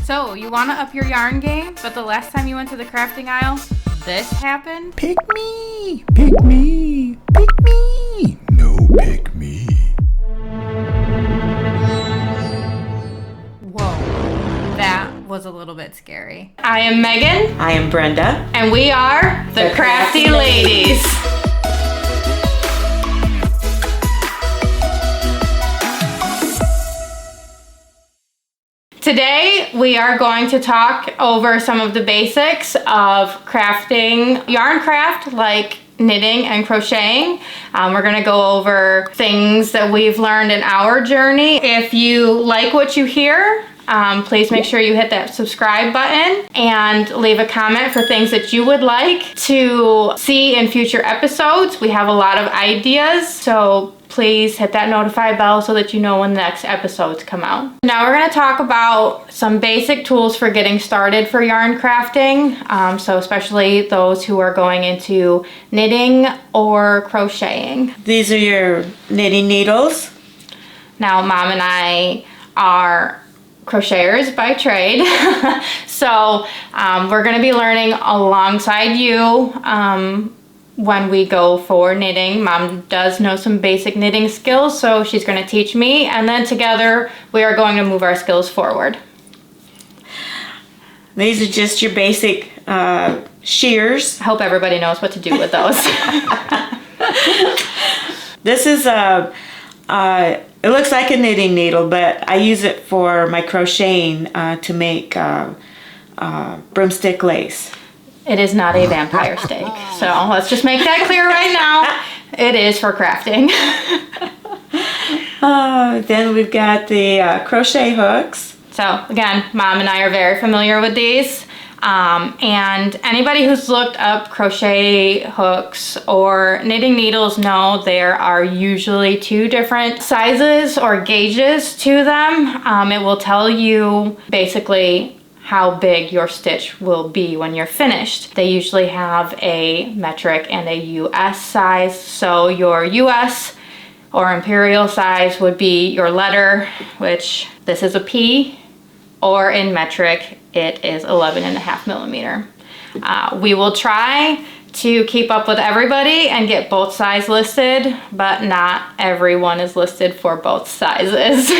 So, you want to up your yarn game, but the last time you went to the crafting aisle, this happened? Pick me! Pick me! Pick me! No, pick me. Whoa, that was a little bit scary. I am Megan. I am Brenda. And we are the Crafty Ladies. Today, we are going to talk over some of the basics of crafting yarn craft, like knitting and crocheting. We're going to go over things that we've learned in our journey. If you like what you hear, please make sure you hit that subscribe button and leave a comment for things that you would like to see in future episodes. We have a lot of ideas, so please hit that notify bell so that you know when the next episodes come out. Now we're going to talk about some basic tools for getting started for yarn crafting, so especially those who are going into knitting or crocheting. These are your knitting needles. Now Mom and I are crocheters by trade, so we're going to be learning alongside you when we go for knitting. Mom does know some basic knitting skills, so she's going to teach me, and then together we are going to move our skills forward. These are just your basic shears. I hope everybody knows what to do with those. This is it looks like a knitting needle, but I use it for my crocheting to make broomstick lace. It is not a vampire stake, so let's just make that clear right now. It is for crafting. Then we've got the crochet hooks. So again, Mom and I are very familiar with these. And anybody who's looked up crochet hooks or knitting needles know there are usually two different sizes or gauges to them. It will tell you basically how big your stitch will be when you're finished. They usually have a metric and a US size. So your US or imperial size would be your letter, which this is a P, or in metric, it is 11.5 millimeter. We will try to keep up with everybody and get both sizes listed, but not everyone is listed for both sizes.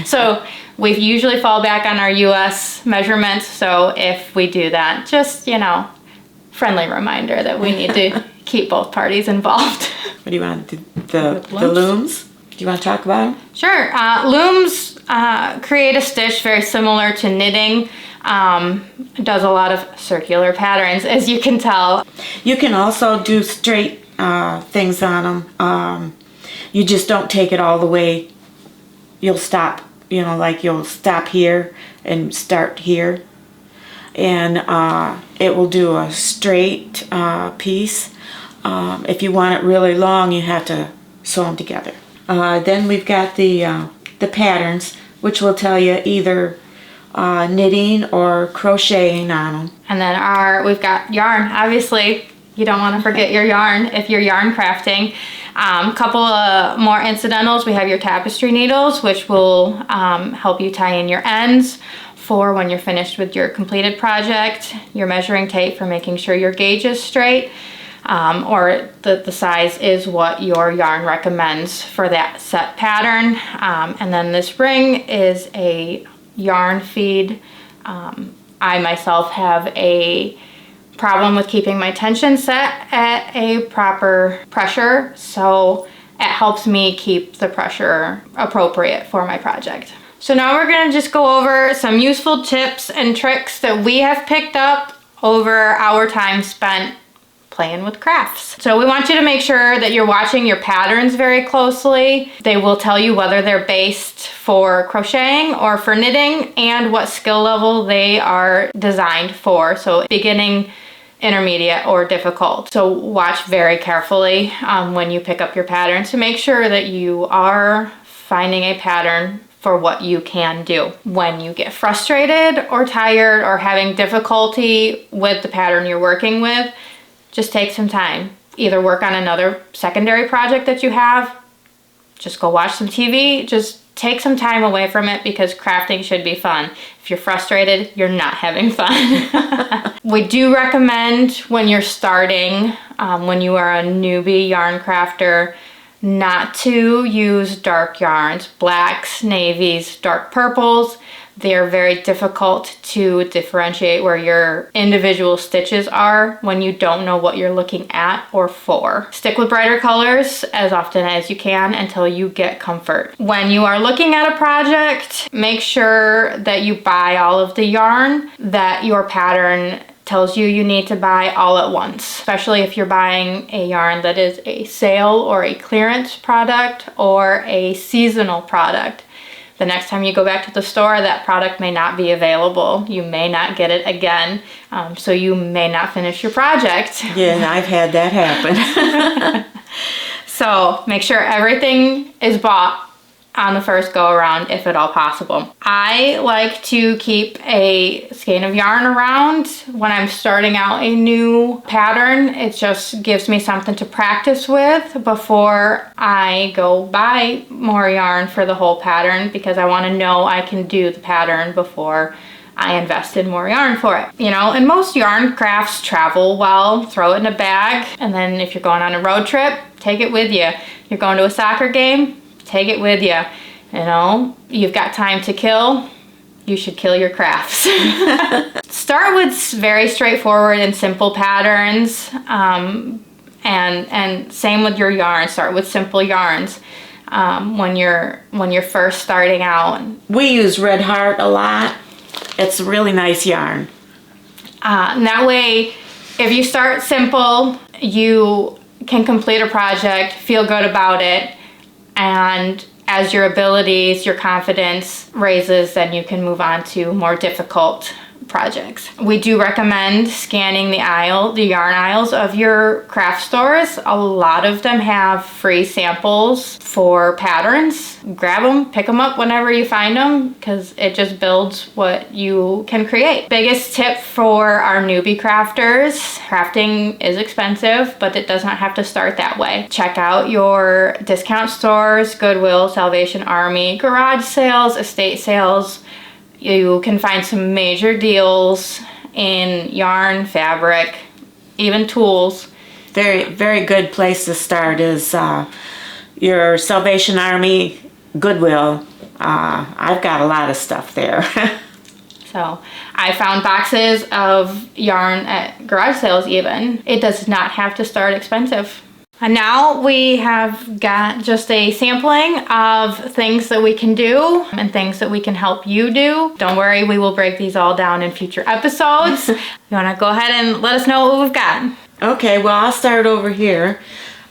So we usually fall back on our US measurements, so if we do that, just, friendly reminder that we need to keep both parties involved. What do you want to do? The looms? Do you want to talk about them? Sure. Looms create a stitch very similar to knitting. It does a lot of circular patterns, as you can tell. You can also do straight things on them. You just don't take it all the way. You'll stop, like you'll stop here and start here. And it will do a straight piece. If you want it really long, you have to sew them together. Then we've got the patterns, which will tell you either knitting or crocheting on them. And then we've got yarn. Obviously, you don't want to forget your yarn if you're yarn crafting. Couple of more incidentals. We have your tapestry needles, which will help you tie in your ends for when you're finished with your completed project. Your measuring tape for making sure your gauge is straight. Or the size is what your yarn recommends for that set pattern. And then this ring is a yarn feed. I myself have a problem with keeping my tension set at a proper pressure, so it helps me keep the pressure appropriate for my project. So now we're going to just go over some useful tips and tricks that we have picked up over our time spent playing with crafts. So we want you to make sure that you're watching your patterns very closely. They will tell you whether they're based for crocheting or for knitting and what skill level they are designed for. So beginning, intermediate, or difficult. So watch very carefully when you pick up your patterns to make sure that you are finding a pattern for what you can do. When you get frustrated or tired or having difficulty with the pattern you're working with, just take some time. Either work on another secondary project that you have, just go watch some TV, just take some time away from it because crafting should be fun. If you're frustrated, you're not having fun. We do recommend when you're starting, when you are a newbie yarn crafter, not to use dark yarns, blacks, navies, dark purples. They're very difficult to differentiate where your individual stitches are when you don't know what you're looking at or for. Stick with brighter colors as often as you can until you get comfort. When you are looking at a project, make sure that you buy all of the yarn that your pattern tells you you need to buy all at once, especially if you're buying a yarn that is a sale or a clearance product or a seasonal product. The next time you go back to the store, that product may not be available. You may not get it again, so you may not finish your project. Yeah, I've had that happen. So make sure everything is bought on the first go around if at all possible. I like to keep a skein of yarn around when I'm starting out a new pattern. It just gives me something to practice with before I go buy more yarn for the whole pattern, because I want to know I can do the pattern before I invest in more yarn for it. You know, and most yarn crafts travel well. Throw it in a bag, and then if you're going on a road trip, take it with you. You're going to a soccer game, take it with you. You know, you've got time to kill, you should kill your crafts. Start with very straightforward and simple patterns, and same with your yarn. Start with simple yarns when you're first starting out. We use Red Heart a lot. It's a really nice yarn. And that way, if you start simple, you can complete a project, feel good about it, and as your abilities, your confidence raises, then you can move on to more difficult projects. We do recommend scanning the yarn aisles of your craft stores. A lot of them have free samples for patterns. Grab them, pick them up whenever you find them, because it just builds what you can create. Biggest tip for our newbie crafters: crafting is expensive, but it does not have to start that way. Check out your discount stores, Goodwill, Salvation Army, garage sales, estate sales. You can find some major deals in yarn, fabric, even tools. Very, very good place to start is your Salvation Army, Goodwill. I've got a lot of stuff there. So I found boxes of yarn at garage sales even. It does not have to start expensive. And now we have got just a sampling of things that we can do and things that we can help you do. Don't worry, we will break these all down in future episodes. You want to go ahead and let us know what we've got? Okay, well, I'll start over here.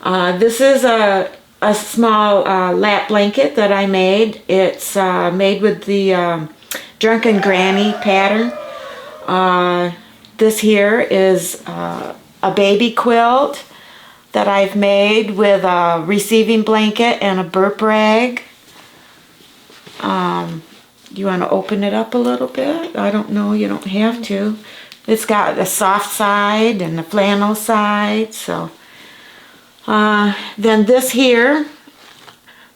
This is a small lap blanket that I made. It's made with the Drunken Granny pattern. This here is a baby quilt that I've made with a receiving blanket and a burp rag. You want to open it up a little bit? I don't know, you don't have to. It's got the soft side and the flannel side. So then this here,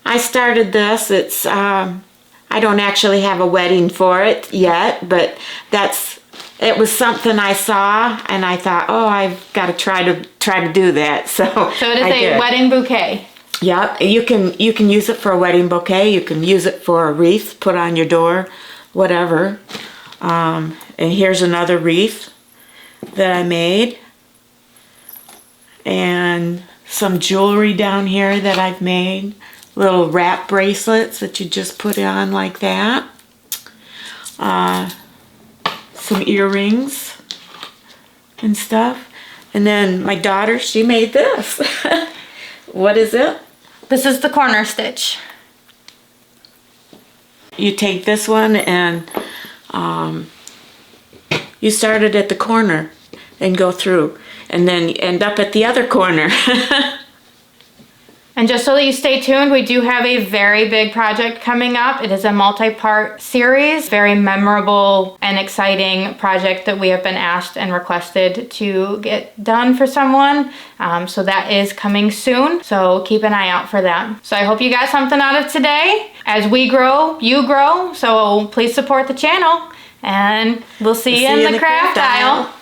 I started this. It's I don't actually have a wedding for it yet, but it was something I saw and I thought, oh, I've got to try to do that. So it is a wedding bouquet. Yep, you can use it for a wedding bouquet. You can use it for a wreath, put on your door, whatever. And here's another wreath that I made, and some jewelry down here that I've made. Little wrap bracelets that you just put on like that. Some earrings and stuff. And then my daughter, she made this. What is it? This is the corner stitch. You take this one and you start it at the corner and go through, and then you end up at the other corner. And just so that you stay tuned, we do have a very big project coming up. It is a multi-part series, very memorable and exciting project that we have been asked and requested to get done for someone. So that is coming soon. So keep an eye out for that. So I hope you got something out of today. As we grow, you grow. So please support the channel, and we'll see you in the craft aisle.